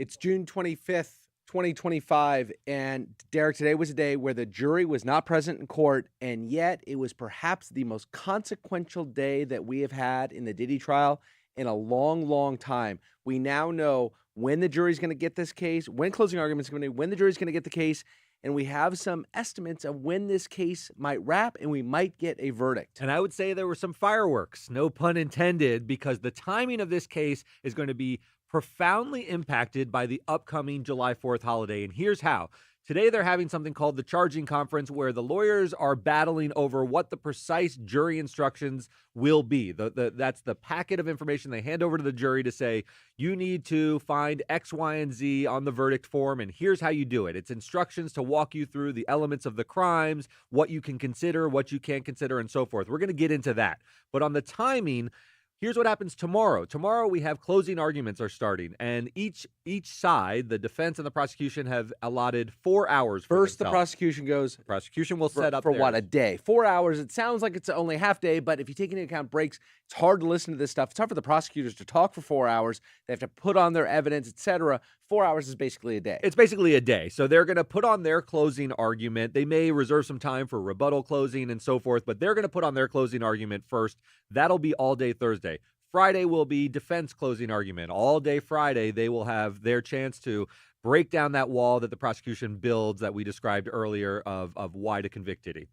It's June 25th, 2025, and Derek, today was a day where the jury was not present in court, and yet it was perhaps the most consequential day that we have had in the Diddy trial in a long, long time. We now know when the jury's going to get this case, when closing arguments are going to be, when the jury's going to get the case, and we have some estimates of when this case might wrap and we might get a verdict. And I would say there were some fireworks, no pun intended, because the timing of this case is going to be profoundly impacted by the upcoming July 4th holiday. And here's how. Today, they're having something called the charging conference where the lawyers are battling over what the precise jury instructions will be. That's the packet of information they hand over to the jury to say, you need to find X, Y, and Z on the verdict form, and here's how you do it. It's instructions to walk you through the elements of the crimes, what you can consider, what you can't consider, and so forth. We're going to get into that. But on the timing, here's what happens tomorrow. Tomorrow we have closing arguments are starting, and each side, the defense and the prosecution, have allotted 4 hours. First, the prosecution goes. The prosecution will set up for theirs. what, a day? 4 hours. It sounds like it's only a half day, but if you take into account breaks, it's hard to listen to this stuff. It's hard for the prosecutors to talk for 4 hours. They have to put on their evidence, etc. 4 hours is basically a day. It's basically a day. So they're going to put on their closing argument. They may reserve some time for rebuttal closing and so forth, but they're going to put on their closing argument first. That'll be all day Thursday. Friday will be defense closing argument. All day Friday, they will have their chance to break down that wall that the prosecution builds that we described earlier of why to convict Diddy.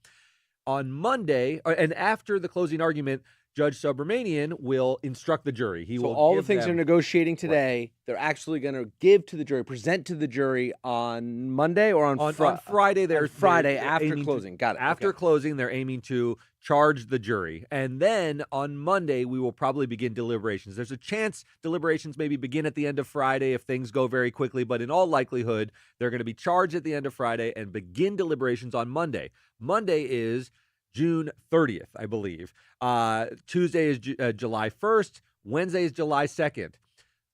On Monday, and after the closing argument, Judge Subramanian will instruct the jury. He will all the things they're negotiating today, they're actually going to give to the jury, present to the jury on Monday or on Friday. Friday after closing. Got it. After closing, they're aiming to charge the jury. And then on Monday, we will probably begin deliberations. There's a chance deliberations maybe begin at the end of Friday if things go very quickly, but in all likelihood, they're going to be charged at the end of Friday and begin deliberations on Monday. Monday is June 30th, I believe. Tuesday is July 1st. Wednesday is July 2nd.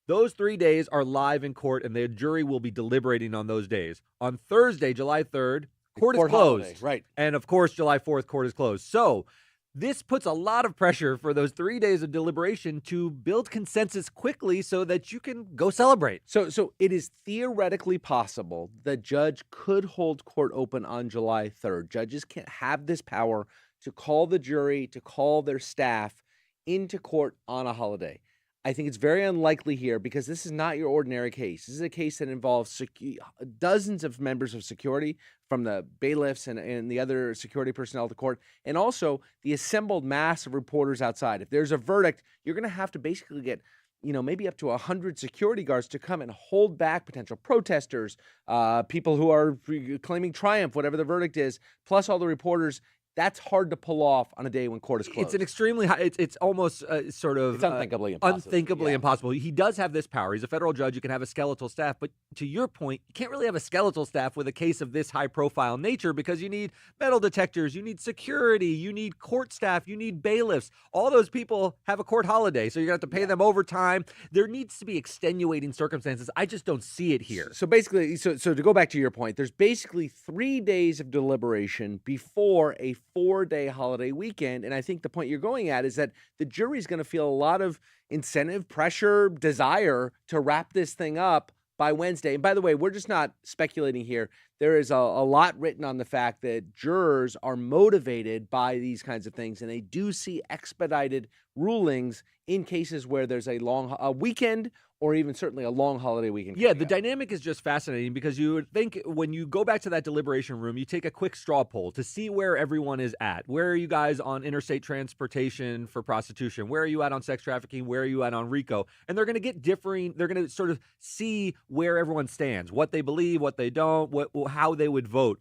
Those 3 days are live in court, and the jury will be deliberating on those days. On Thursday, July 3rd, court is closed. Holiday, right. And, of course, July 4th, court is closed. So this puts a lot of pressure for those 3 days of deliberation to build consensus quickly so that you can go celebrate. So it is theoretically possible the judge could hold court open on July 3rd. Judges can't have this power to call the jury, to call their staff into court on a holiday. I think it's very unlikely here because this is not your ordinary case. This is a case that involves dozens of members of security from the bailiffs and the other security personnel at the court, and also the assembled mass of reporters outside. If there's a verdict, you're going to have to basically get, maybe up to 100 security guards to come and hold back potential protesters, people who are claiming triumph, whatever the verdict is, plus all the reporters. That's hard to pull off on a day when court is closed. It's an extremely high, it's almost sort of... It's unthinkably impossible. Unthinkably impossible. He does have this power. He's a federal judge. You can have a skeletal staff. But to your point, you can't really have a skeletal staff with a case of this high-profile nature because you need metal detectors, you need security, you need court staff, you need bailiffs. All those people have a court holiday, so you're going to have to pay them overtime. There needs to be extenuating circumstances. I just don't see it here. So basically, so to go back to your point, there's basically 3 days of deliberation before a 4-day holiday weekend. And I think the point you're going at is that the jury's going to feel a lot of incentive, pressure, desire to wrap this thing up by Wednesday. And by the way, we're just not speculating here. There is a lot written on the fact that jurors are motivated by these kinds of things, and they do see expedited rulings in cases where there's a weekend or even certainly a long holiday weekend. Yeah, the dynamic is just fascinating because you would think when you go back to that deliberation room, you take a quick straw poll to see where everyone is at. Where are you guys on interstate transportation for prostitution? Where are you at on sex trafficking? Where are you at on RICO? And they're going to get differing. They're going to sort of see where everyone stands, what they believe, what they don't, how they would vote.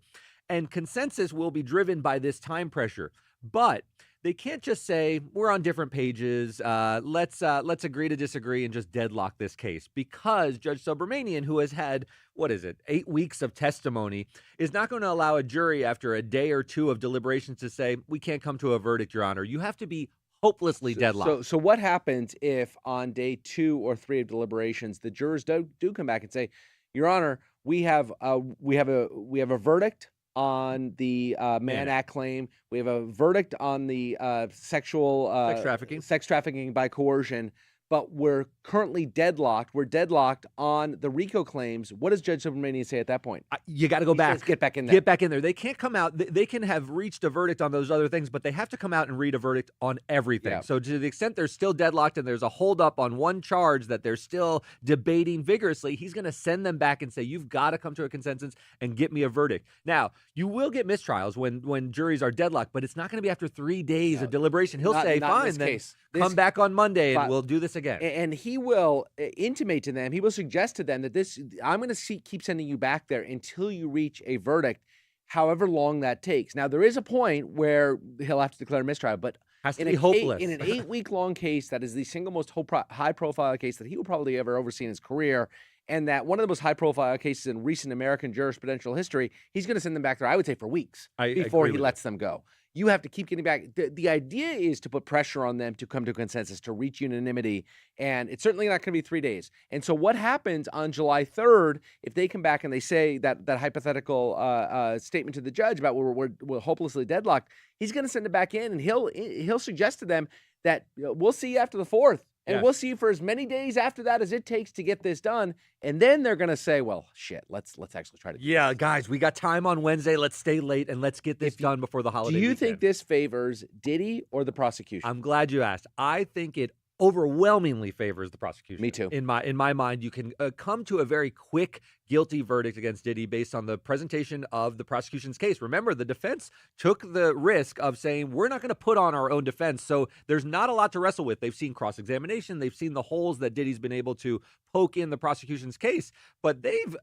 And consensus will be driven by this time pressure. But they can't just say, we're on different pages, let's agree to disagree and just deadlock this case. Because Judge Subramanian, who has had, 8 weeks of testimony, is not going to allow a jury after a day or two of deliberations to say, we can't come to a verdict, Your Honor. You have to be hopelessly deadlocked. So what happens if on day 2 or 3 of deliberations, the jurors do come back and say, Your Honor, we have a verdict on the Mann Act claim. We have a verdict on the sex trafficking by coercion. but we're currently deadlocked. We're deadlocked on the RICO claims. What does Judge Subramanian say at that point? You got to go He back. says, get back in there. Get back in there. They can't come out. They can have reached a verdict on those other things, but they have to come out and read a verdict on everything. Yeah. So to the extent they're still deadlocked and there's a holdup on one charge that they're still debating vigorously, he's going to send them back and say, you've got to come to a consensus and get me a verdict. Now, you will get mistrials when juries are deadlocked, but it's not going to be after 3 days of deliberation. He'll say, fine, then come back on Monday and we'll do this again. And he will intimate to them, he will suggest to them that I'm going to keep sending you back there until you reach a verdict, however long that takes. Now, there is a point where he'll have to declare mistrial, but has to be hopeless. In an 8-week-long case, that is the single most high-profile case that he will probably ever oversee in his career, and that one of the most high-profile cases in recent American jurisprudential history, he's going to send them back there, I would say, for weeks before he lets them go. You have to keep getting back. The idea is to put pressure on them to come to a consensus, to reach unanimity, and it's certainly not going to be 3 days. And so what happens on July 3rd, if they come back and they say that hypothetical statement to the judge about we're hopelessly deadlocked, he's going to send it back in, and he'll suggest to them that we'll see you after the 4th. And we'll see for as many days after that as it takes to get this done. And then they're going to say, well, shit, let's actually try to do this. Guys, we got time on Wednesday. Let's stay late and let's get this done before the holiday Do you weekend. think this favors Diddy or the prosecution? I'm glad you asked. I think it overwhelmingly favors the prosecution. Me too. In my mind, you can come to a very quick guilty verdict against Diddy based on the presentation of the prosecution's case. Remember, the defense took the risk of saying, we're not going to put on our own defense, so there's not a lot to wrestle with. They've seen cross-examination. They've seen the holes that Diddy's been able to poke in the prosecution's case, but they've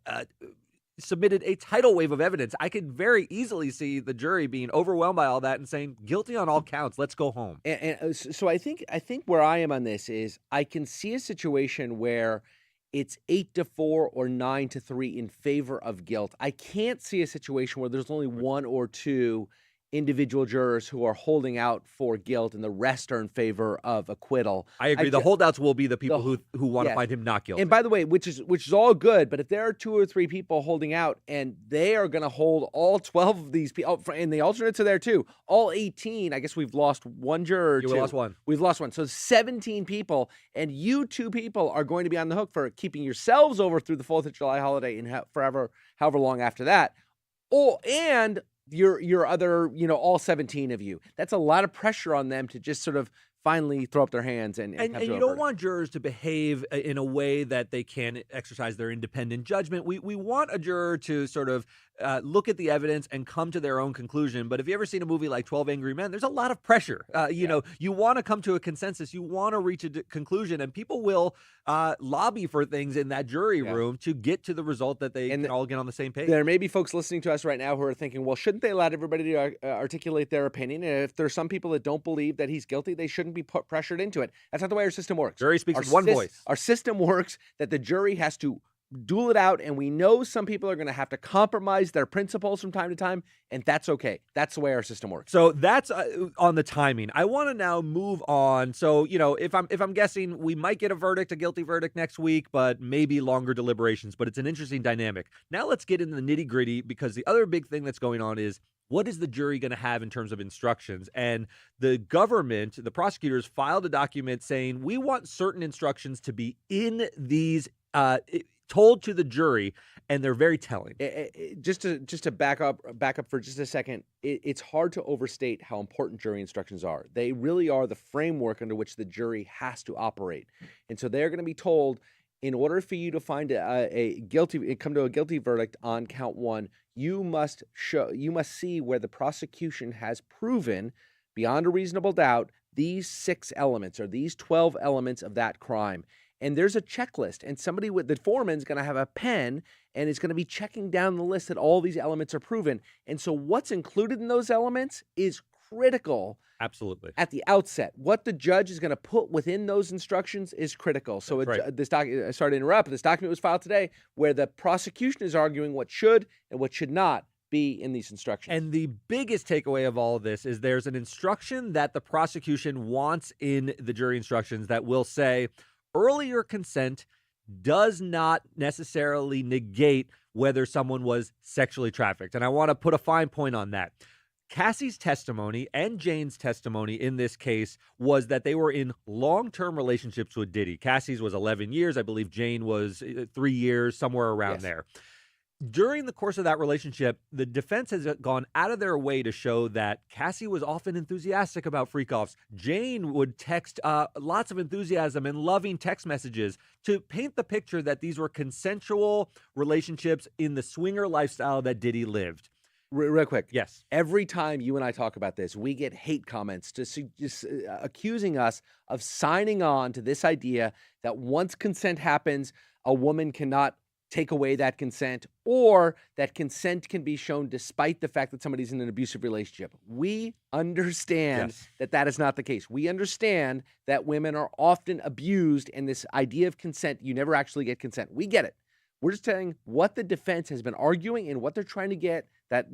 submitted a tidal wave of evidence. I could very easily see the jury being overwhelmed by all that and saying, guilty on all counts, let's go home. And so I think where I am on this is I can see a situation where it's 8-4 or 9-3 in favor of guilt. I can't see a situation where there's only 1 or 2 individual jurors who are holding out for guilt and the rest are in favor of acquittal. I agree. The holdouts will be the people who want to find him not guilty. And by the way, which is all good, but if there are 2 or 3 people holding out and they are going to hold all 12 of these people, and the alternates are there too, all 18, I guess we've lost 1 juror. We lost 1. We've lost 1. So 17 people, and you 2 people are going to be on the hook for keeping yourselves over through the 4th of July holiday and however long after that. And your other, all 17 of you. That's a lot of pressure on them to just sort of finally throw up their hands and you don't want jurors to behave in a way that they can exercise their independent judgment. We want a juror to sort of look at the evidence and come to their own conclusion. But if you ever seen a movie like 12 Angry Men, there's a lot of pressure. You know, you want to come to a consensus. You want to reach a conclusion, and people will lobby for things in that jury room to get to the result that they can all get on the same page. There may be folks listening to us right now who are thinking, well, shouldn't they allow everybody to articulate their opinion? And if there's some people that don't believe that he's guilty, they shouldn't be pressured into it. That's not the way our system works. Jury speaks with one voice. Our system works that the jury has to duel it out, and we know some people are going to have to compromise their principles from time to time, and that's okay. That's the way our system works. So that's on the timing. I want to now move on. So, if I'm guessing, we might get a guilty verdict next week, but maybe longer deliberations, but it's an interesting dynamic. Now let's get into the nitty-gritty, because the other big thing that's going on is, what is the jury going to have in terms of instructions? And the government, the prosecutors, filed a document saying, we want certain instructions to be in these told to the jury, and they're very telling. Just to back up for just a second, it's hard to overstate how important jury instructions are. They really are the framework under which the jury has to operate. And so they're going to be told, in order for you to find come to a guilty verdict on count 1, you must see where the prosecution has proven beyond a reasonable doubt these 6 elements or these 12 elements of that crime. And there's a checklist, and somebody with the foreman's going to have a pen and is going to be checking down the list that all these elements are proven. And so what's included in those elements is critical. Absolutely. At the outset, what the judge is going to put within those instructions is critical. So sorry to interrupt, but this document was filed today where the prosecution is arguing what should and what should not be in these instructions. And the biggest takeaway of all of this is there's an instruction that the prosecution wants in the jury instructions that will say, earlier consent does not necessarily negate whether someone was sexually trafficked. And I want to put a fine point on that. Cassie's testimony and Jane's testimony in this case was that they were in long-term relationships with Diddy. Cassie's was 11 years. I believe Jane was 3 years, somewhere around there. During the course of that relationship, the defense has gone out of their way to show that Cassie was often enthusiastic about freak-offs. Jane would text lots of enthusiasm and loving text messages to paint the picture that these were consensual relationships in the swinger lifestyle that Diddy lived. Real quick. Yes. Every time you and I talk about this, we get hate comments accusing us of signing on to this idea that once consent happens, a woman cannot take away that consent, or that consent can be shown despite the fact that somebody's in an abusive relationship. We understand that that is not the case. We understand that women are often abused, and this idea of consent, you never actually get consent. We get it. We're just telling what the defense has been arguing and what they're trying to get that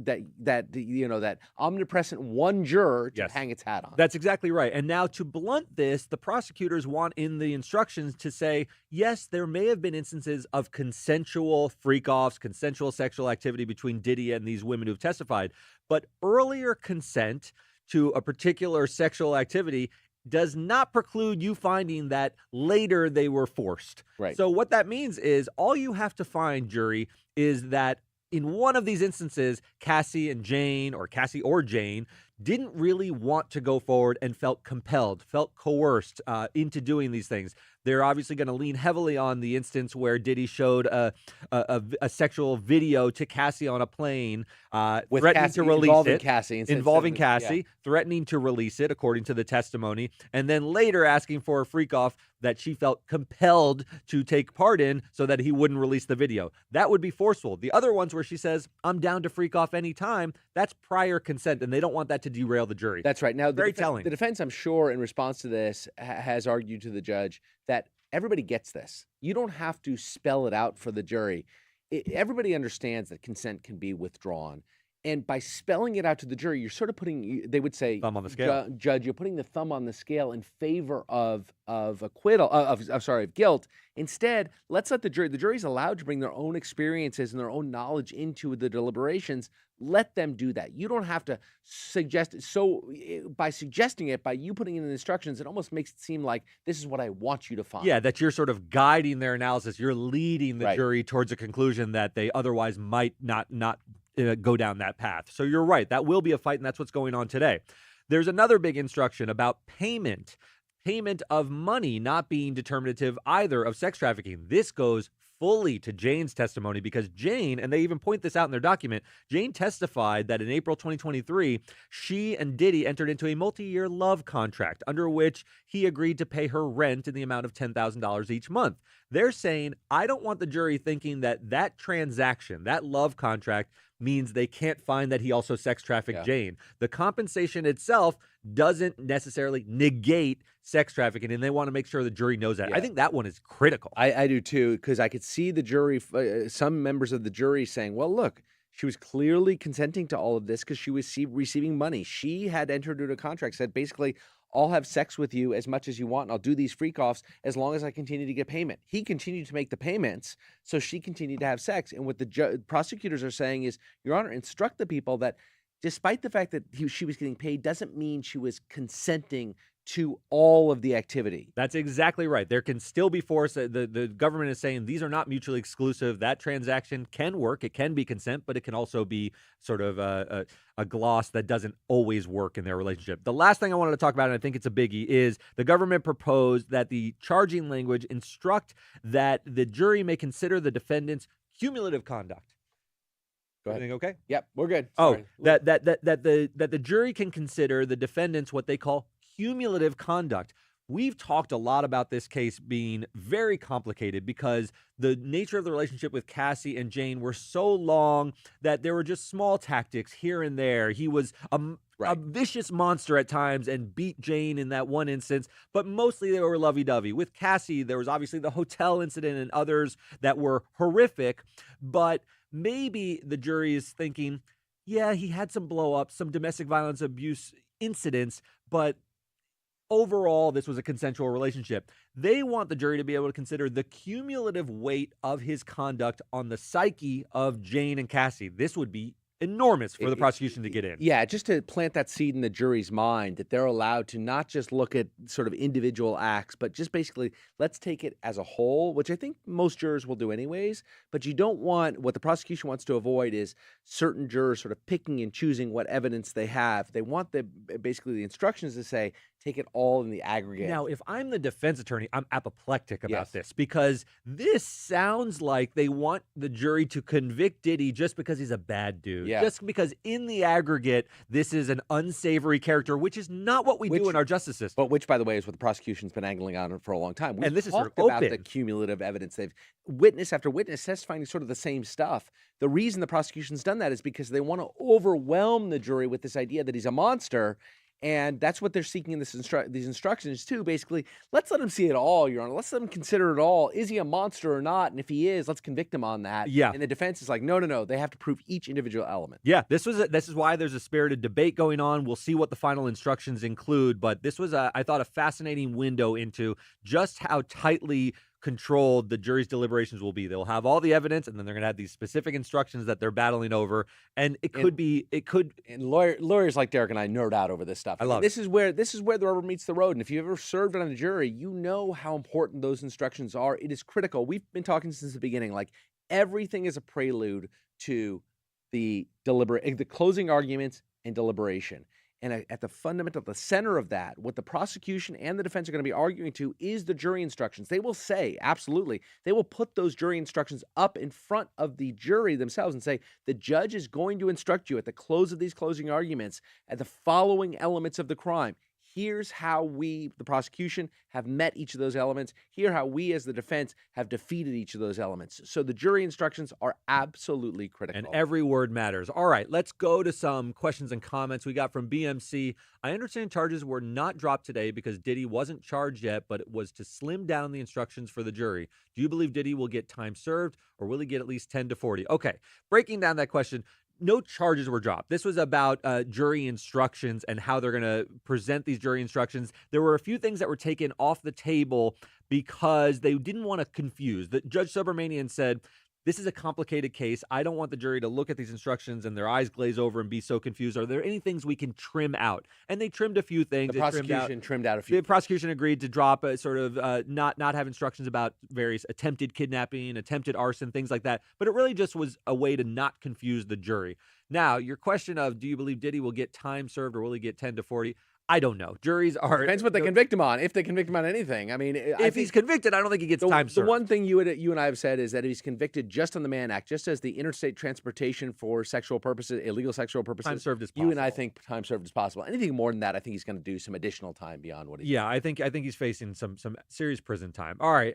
omnipresent one juror to hang its hat on. That's exactly right. And now to blunt this, the prosecutors want in the instructions to say, yes, there may have been instances of consensual freak-offs, consensual sexual activity between Diddy and these women who've testified, but earlier consent to a particular sexual activity does not preclude you finding that later they were forced. Right. So what that means is all you have to find, jury, is that in one of these instances, Cassie or Jane didn't really want to go forward and felt compelled, felt coerced into doing these things. They're obviously going to lean heavily on the instance where Diddy showed a sexual video to Cassie on a plane, with threatening Cassie, to release involving it. Cassie. Involving Cassie, threatening to release it, according to the testimony, and then later asking for a freak-off that she felt compelled to take part in so that he wouldn't release the video. That would be forceful. The other ones where she says, I'm down to freak off anytime, that's prior consent, and they don't want that to derail the jury. That's right. Now, Very telling. The defense, I'm sure, in response to this, has argued to the judge that everybody gets this. You don't have to spell it out for the jury. Everybody understands that consent can be withdrawn. And by spelling it out to the jury, you're sort of putting, they would say, thumb on the scale. Judge, you're putting the thumb on the scale in favor of acquittal, of guilt. Instead, let's let the jury's allowed to bring their own experiences and their own knowledge into the deliberations. Let them do that. You don't have to suggest it. So by suggesting it, by you putting in the instructions, it almost makes it seem like this is what I want you to find. Yeah, that you're sort of guiding their analysis. You're leading the jury towards a conclusion that they otherwise might not go down that path. So you're right. That will be a fight, and that's what's going on today. There's another big instruction about payment of money not being determinative either of sex trafficking. This goes fully to Jane's testimony because Jane, and they even point this out in their document, Jane testified that in April 2023, she and Diddy entered into a multi-year love contract under which he agreed to pay her rent in the amount of $10,000 each month. They're saying, I don't want the jury thinking that transaction, that love contract, means they can't find that he also sex trafficked Jane. The compensation itself doesn't necessarily negate sex trafficking, and they want to make sure the jury knows that. I think that one is critical. I do too, because I could see the jury, some members of the jury saying, well, look, she was clearly consenting to all of this because she was receiving money. She had entered into a contract, said basically, I'll have sex with you as much as you want, and I'll do these freak-offs as long as I continue to get payment. He continued to make the payments, so she continued to have sex. And what the prosecutors are saying is, Your Honor, instruct the people that despite the fact that she was getting paid doesn't mean she was consenting to all of the activity. That's exactly right. There can still be force. The government is saying these are not mutually exclusive. That transaction can work. It can be consent, but it can also be sort of a gloss that doesn't always work in their relationship. The last thing I wanted to talk about, and I think it's a biggie, is the government proposed that the charging language instruct that the jury may consider the defendant's cumulative conduct. Go ahead. Everything okay? Yep, we're good. Sorry. That the jury can consider the defendant's what they call cumulative conduct. We've talked a lot about this case being very complicated because the nature of the relationship with Cassie and Jane were so long that there were just small tactics here and there. He was a vicious monster at times and beat Jane in that one instance, but mostly they were lovey-dovey. With Cassie, there was obviously the hotel incident and others that were horrific, but maybe the jury is thinking, yeah, he had some blow-ups, some domestic violence abuse incidents, but overall, this was a consensual relationship. They want the jury to be able to consider the cumulative weight of his conduct on the psyche of Jane and Cassie. This would be enormous for the prosecution to get in. Yeah, just to plant that seed in the jury's mind that they're allowed to not just look at sort of individual acts, but just basically let's take it as a whole, which I think most jurors will do anyways. But you don't want, what the prosecution wants to avoid is certain jurors sort of picking and choosing what evidence they have. They want basically the instructions to say, take it all in the aggregate. Now, if I'm the defense attorney, I'm apoplectic about Yes. this because this sounds like they want the jury to convict Diddy just because he's a bad dude. Yeah. Just because in the aggregate, this is an unsavory character, which is not what we do in our justice system. But which, by the way, is what the prosecution's been angling on for a long time. We've And this is sort talked of about the open. cumulative evidence. They've witness after witness testifying to sort of the same stuff. The reason the prosecution's done that is because they want to overwhelm the jury with this idea that he's a monster. And that's what they're seeking in these instructions too. Basically, let's let him see it all, Your Honor. Let's let him consider it all. Is he a monster or not? And if he is, let's convict him on that. Yeah. And the defense is like, no. They have to prove each individual element. Yeah, this is why there's a spirited debate going on. We'll see what the final instructions include, but this was, I thought, a fascinating window into just how tightly controlled the jury's deliberations will be. They'll have all the evidence, and then they're going to have these specific instructions that they're battling over, and it could. And lawyers like Derek and I nerd out over this stuff. I love this is where the rubber meets the road. And if you've ever served on a jury, you know how important those instructions are. It is critical. We've been talking since the beginning. Like everything is a prelude to the closing arguments and deliberation. And at the center of that, what the prosecution and the defense are going to be arguing to is the jury instructions. They will say, absolutely, they will put those jury instructions up in front of the jury themselves and say, the judge is going to instruct you at the close of these closing arguments at the following elements of the crime. Here's how we, the prosecution, have met each of those elements. Here how we as the defense have defeated each of those elements. So the jury instructions are absolutely critical. And every word matters. All right, let's go to some questions and comments we got from BMC. I understand charges were not dropped today because Diddy wasn't charged yet, but it was to slim down the instructions for the jury. Do you believe Diddy will get time served, or will he get at least 10 to 40? Okay, breaking down that question. No charges were dropped. This was about jury instructions and how they're going to present these jury instructions. There were a few things that were taken off the table because they didn't want to confuse. Judge Subramanian said, this is a complicated case. I don't want the jury to look at these instructions and their eyes glaze over and be so confused. Are there any things we can trim out? And they trimmed a few things. The prosecution trimmed out a few. The prosecution agreed to drop a sort of not have instructions about various attempted kidnapping, attempted arson, things like that. But it really just was a way to not confuse the jury. Now, your question of do you believe Diddy will get time served or will he get 10 to 40? I don't know. Juries are... Depends what they convict him on, if they convict him on anything. I mean... If he's convicted, I don't think he gets time served. The one thing you and I have said is that if he's convicted just on the Mann Act, just as the interstate transportation for sexual purposes, illegal sexual purposes... Time served is possible. You and I think time served is possible. Anything more than that, I think he's going to do some additional time beyond what he's... Yeah, I think he's facing some serious prison time. All right,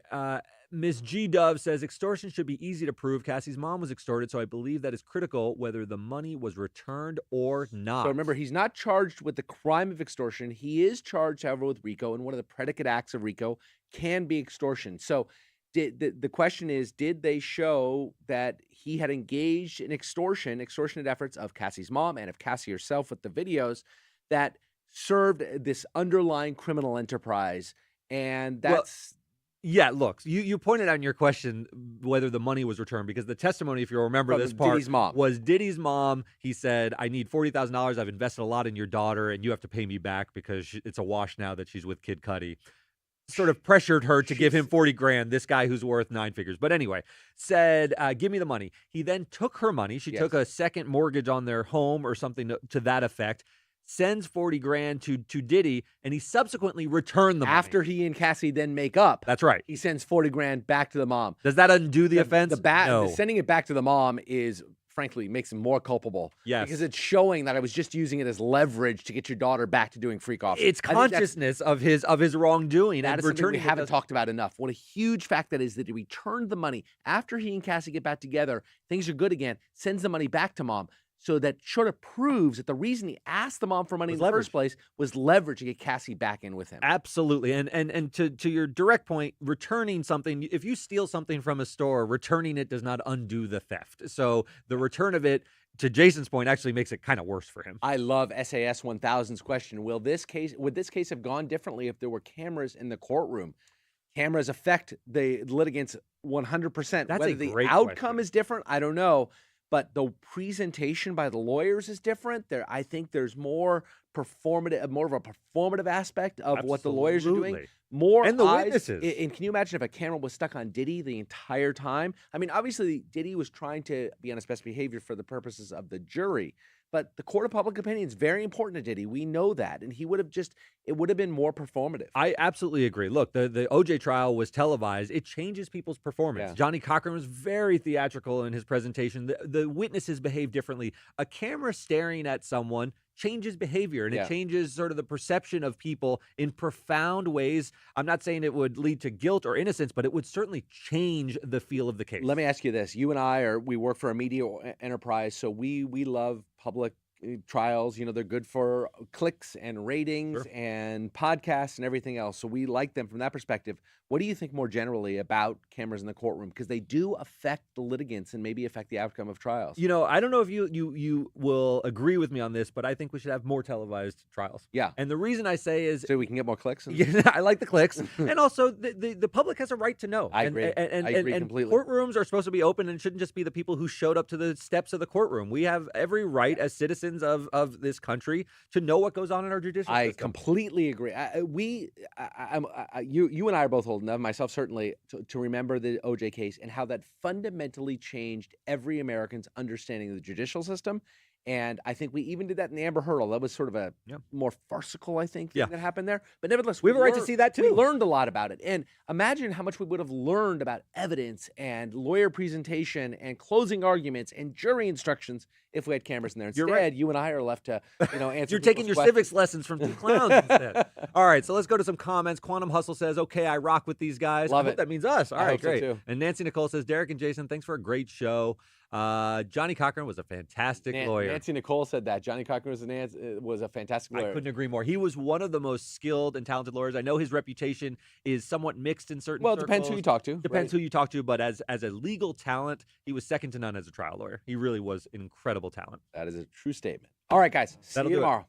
Ms. G. Dove says, extortion should be easy to prove. Cassie's mom was extorted, so I believe that is critical whether the money was returned or not. So remember, he's not charged with the crime of extortion. He is charged, however, with RICO, and one of the predicate acts of RICO can be extortion. So the question is, did they show that he had engaged in extortionate efforts of Cassie's mom and of Cassie herself with the videos that served this underlying criminal enterprise? And that's... Yeah, look, you pointed out in your question whether the money was returned because the testimony, if you remember this part, Diddy's mom. Was Diddy's mom. He said, I need $40,000. I've invested a lot in your daughter, and you have to pay me back because it's a wash now that she's with Kid Cudi. Sort of pressured her to give him 40 grand, this guy who's worth 9 figures. But anyway, said, give me the money. He then took her money. She took a second mortgage on their home or something to that effect. Sends 40 grand to Diddy, and he subsequently returned the money. After he and Cassie then make up. That's right. He sends 40 grand back to the mom. Does that undo the offense? No. Sending it back to the mom is, frankly, makes him more culpable. Yes. Because it's showing that I was just using it as leverage to get your daughter back to doing freak offs. It's consciousness of his wrongdoing. That is something we haven't talked about enough. What a huge fact that is that he returned the money after he and Cassie get back together. Things are good again. Sends the money back to mom. So that sort of proves that the reason he asked the mom for money in the first place was leverage to get Cassie back in with him. Absolutely. And to your direct point, returning something, if you steal something from a store, returning it does not undo the theft. So the return of it, to Jason's point, actually makes it kind of worse for him. I love SAS 1000's question. Would this case have gone differently if there were cameras in the courtroom? Cameras affect the litigants 100%. That's Whether a the great outcome question. is different, I don't know. but the presentation by the lawyers is different. I think there's more of a performative aspect of what the lawyers are doing. Absolutely. More And the eyes, witnesses. and can you imagine if a camera was stuck on Diddy the entire time? I mean, obviously, Diddy was trying to be on his best behavior for the purposes of the jury, but the court of public opinion is very important to Diddy. We know that, and it would have been more performative. I absolutely agree. Look, the OJ trial was televised. It changes people's performance. Yeah. Johnny Cochran was very theatrical in his presentation. The witnesses behave differently. A camera staring at someone changes behavior, and it changes sort of the perception of people in profound ways. I'm not saying it would lead to guilt or innocence, but it would certainly change the feel of the case. Let me ask you this. You and we work for a media enterprise, so we love public trials. You know, they're good for clicks and ratings and podcasts and everything else. So we like them from that perspective. What do you think more generally about cameras in the courtroom? Because they do affect the litigants and maybe affect the outcome of trials. You know, I don't know if you will agree with me on this, but I think we should have more televised trials. Yeah. And the reason I say is so we can get more clicks. Yeah, I like the clicks. And also the public has a right to know. I agree. I agree completely. Courtrooms are supposed to be open and shouldn't just be the people who showed up to the steps of the courtroom. We have every right as citizens of this country to know what goes on in our judicial system. I completely agree. You and I are both old enough, myself certainly, to remember the OJ case and how that fundamentally changed every American's understanding of the judicial system. And I think we even did that in the Amber Hurdle. That was sort of a more farcical, I think, thing that happened there. But nevertheless, we have a right to see that too. We learned a lot about it. And imagine how much we would have learned about evidence and lawyer presentation and closing arguments and jury instructions if we had cameras in there. Instead, you and I are left to, answer. You're taking your civics lessons from two clowns instead. All right, so let's go to some comments. Quantum Hustle says, "Okay, I rock with these guys." Love I hope it. that means us. All right, great. So too. And Nancy Nicole says, "Derek and Jason, thanks for a great show. Johnny Cochran was a fantastic lawyer." Nancy Nicole said that. Johnny Cochran was a fantastic lawyer. I couldn't agree more. He was one of the most skilled and talented lawyers. I know his reputation is somewhat mixed in certain circles. Well, it depends who you talk to. Depends who you talk to, but as a legal talent, he was second to none as a trial lawyer. He really was an incredible talent. That is a true statement. All right, guys. See you tomorrow.